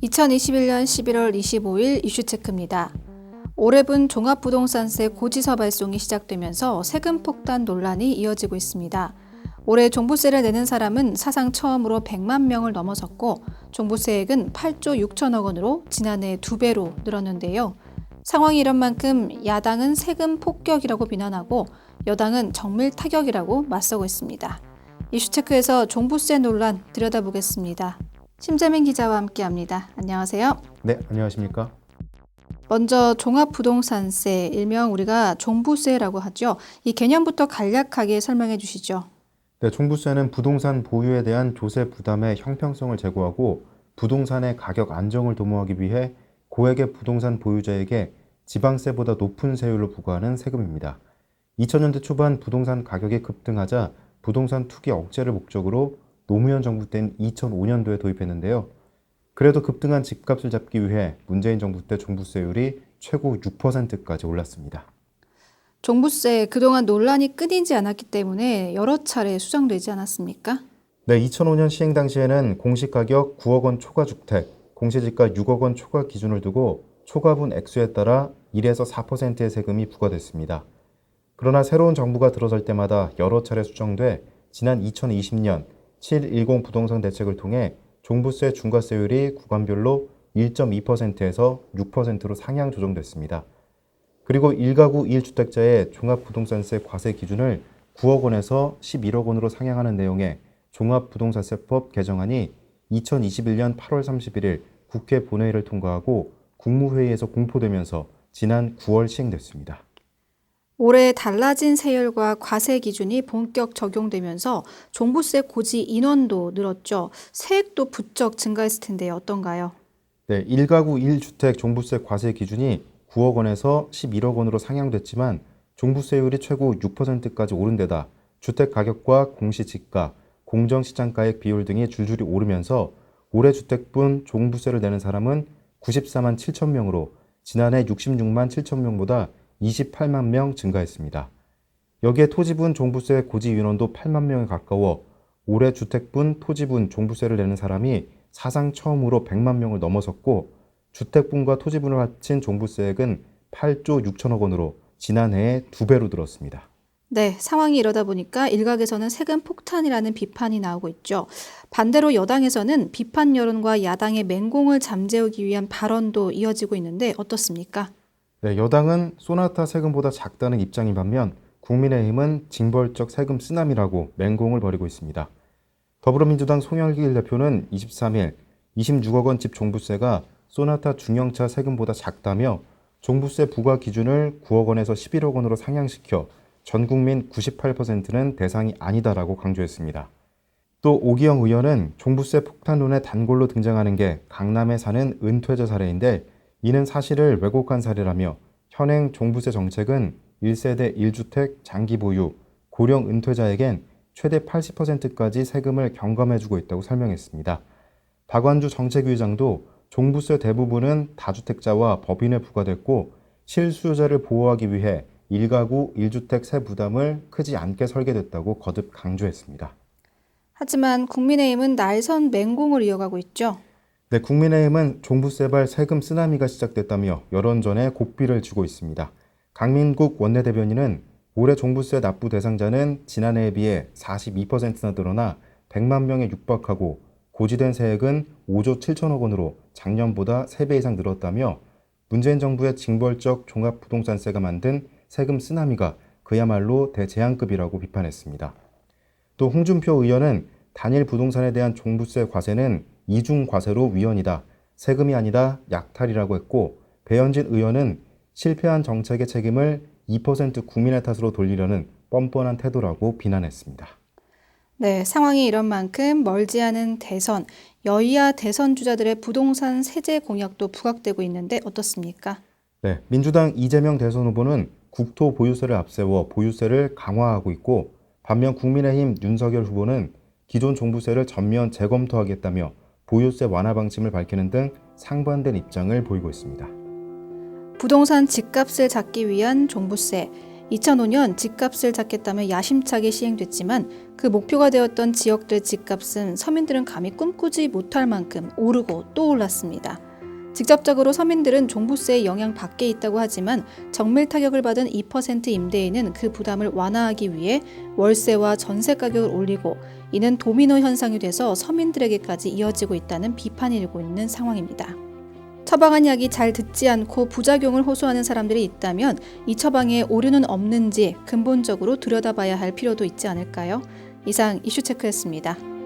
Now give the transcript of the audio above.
2021년 11월 25일 이슈체크입니다. 올해분 종합부동산세 고지서 발송이 시작되면서 세금 폭탄 논란이 이어지고 있습니다. 올해 종부세를 내는 사람은 사상 처음으로 100만 명을 넘어섰고 종부세액은 8조 6천억 원으로 지난해 2배로 늘었는데요. 상황이 이런 만큼 야당은 세금 폭격이라고 비난하고 여당은 정밀 타격이라고 맞서고 있습니다. 이슈체크에서 종부세 논란 들여다보겠습니다. 심재민 기자와 함께합니다. 안녕하세요. 네, 안녕하십니까? 먼저 종합부동산세, 일명 우리가 종부세라고 하죠. 이 개념부터 간략하게 설명해 주시죠. 네, 종부세는 부동산 보유에 대한 조세 부담의 형평성을 제고하고 부동산의 가격 안정을 도모하기 위해 고액의 부동산 보유자에게 지방세보다 높은 세율을 부과하는 세금입니다. 2000년대 초반 부동산 가격이 급등하자 부동산 투기 억제를 목적으로 노무현 정부 때인 2005년도에 도입했는데요. 그래도 급등한 집값을 잡기 위해 문재인 정부 때 종부세율이 최고 6%까지 올랐습니다. 종부세 그동안 논란이 끊이지 않았기 때문에 여러 차례 수정되지 않았습니까? 네, 2005년 시행 당시에는 공시가격 9억 원 초과 주택, 공시지가 6억 원 초과 기준을 두고 초과분 액수에 따라 1에서 4%의 세금이 부과됐습니다. 그러나 새로운 정부가 들어설 때마다 여러 차례 수정돼 지난 2020년 7.10 부동산 대책을 통해 종부세 중과세율이 구간별로 1.2%에서 6%로 상향 조정됐습니다. 그리고 1가구 1주택자의 종합부동산세 과세 기준을 9억 원에서 11억 원으로 상향하는 내용의 종합부동산세법 개정안이 2021년 8월 31일 국회 본회의를 통과하고 국무회의에서 공포되면서 지난 9월 시행됐습니다. 올해 달라진 세율과 과세 기준이 본격 적용되면서 종부세 고지 인원도 늘었죠. 세액도 부쩍 증가했을 텐데 어떤가요? 네, 1가구 1주택 종부세 과세 기준이 9억 원에서 11억 원으로 상향됐지만 종부세율이 최고 6%까지 오른 데다 주택 가격과 공시지가, 공정시장가액 비율 등이 줄줄이 오르면서 올해 주택분 종부세를 내는 사람은 94만 7천 명으로 지난해 66만 7천 명보다 28만 명 증가했습니다. 여기에 토지분 종부세 고지 인원도 8만 명에 가까워 올해 주택분, 토지분 종부세를 내는 사람이 사상 처음으로 100만 명을 넘어섰고 주택분과 토지분을 합친 종부세액은 8조 6천억 원으로 지난해에 2배로 늘었습니다. 네, 상황이 이러다 보니까 일각에서는 세금 폭탄이라는 비판이 나오고 있죠. 반대로 여당에서는 비판 여론과 야당의 맹공을 잠재우기 위한 발언도 이어지고 있는데 어떻습니까? 네, 여당은 소나타 세금보다 작다는 입장인 반면 국민의힘은 징벌적 세금 쓰나미라고 맹공을 벌이고 있습니다. 더불어민주당 송영길 대표는 23일 26억 원 집 종부세가 소나타 중형차 세금보다 작다며 종부세 부과 기준을 9억 원에서 11억 원으로 상향시켜 전 국민 98%는 대상이 아니다라고 강조했습니다. 또 오기영 의원은 종부세 폭탄론의 단골로 등장하는 게 강남에 사는 은퇴자 사례인데 이는 사실을 왜곡한 사례라며 현행 종부세 정책은 1세대 1주택 장기 보유, 고령 은퇴자에겐 최대 80%까지 세금을 경감해주고 있다고 설명했습니다. 박완주 정책위의장도 종부세 대부분은 다주택자와 법인에 부과됐고 실수요자를 보호하기 위해 1가구 1주택 세 부담을 크지 않게 설계됐다고 거듭 강조했습니다. 하지만 국민의힘은 날선 맹공을 이어가고 있죠. 네, 국민의힘은 종부세발 세금 쓰나미가 시작됐다며 여론전에 고삐를 쥐고 있습니다. 강민국 원내대변인은 올해 종부세 납부 대상자는 지난해에 비해 42%나 늘어나 100만 명에 육박하고 고지된 세액은 5조 7천억 원으로 작년보다 3배 이상 늘었다며 문재인 정부의 징벌적 종합부동산세가 만든 세금 쓰나미가 그야말로 대재앙급이라고 비판했습니다. 또 홍준표 의원은 단일 부동산에 대한 종부세 과세는 이중 과세로 위헌이다. 세금이 아니다. 약탈이라고 했고 배현진 의원은 실패한 정책의 책임을 2% 국민의 탓으로 돌리려는 뻔뻔한 태도라고 비난했습니다. 네, 상황이 이런 만큼 멀지 않은 대선, 여야 대선 주자들의 부동산 세제 공약도 부각되고 있는데 어떻습니까? 네, 민주당 이재명 대선 후보는 국토 보유세를 앞세워 보유세를 강화하고 있고 반면 국민의힘 윤석열 후보는 기존 종부세를 전면 재검토하겠다며 보유세 완화 방침을 밝히는 등 상반된 입장을 보이고 있습니다. 부동산 집값을 잡기 위한 종부세. 2005년 집값을 잡겠다며 야심차게 시행됐지만 그 목표가 되었던 지역들의 집값은 서민들은 감히 꿈꾸지 못할 만큼 오르고 또 올랐습니다. 직접적으로 서민들은 종부세의 영향 밖에 있다고 하지만 정밀 타격을 받은 2% 임대인은 그 부담을 완화하기 위해 월세와 전세 가격을 올리고 이는 도미노 현상이 돼서 서민들에게까지 이어지고 있다는 비판이 일고 있는 상황입니다. 처방한 약이 잘 듣지 않고 부작용을 호소하는 사람들이 있다면 이 처방에 오류는 없는지 근본적으로 들여다봐야 할 필요도 있지 않을까요? 이상 이슈체크였습니다.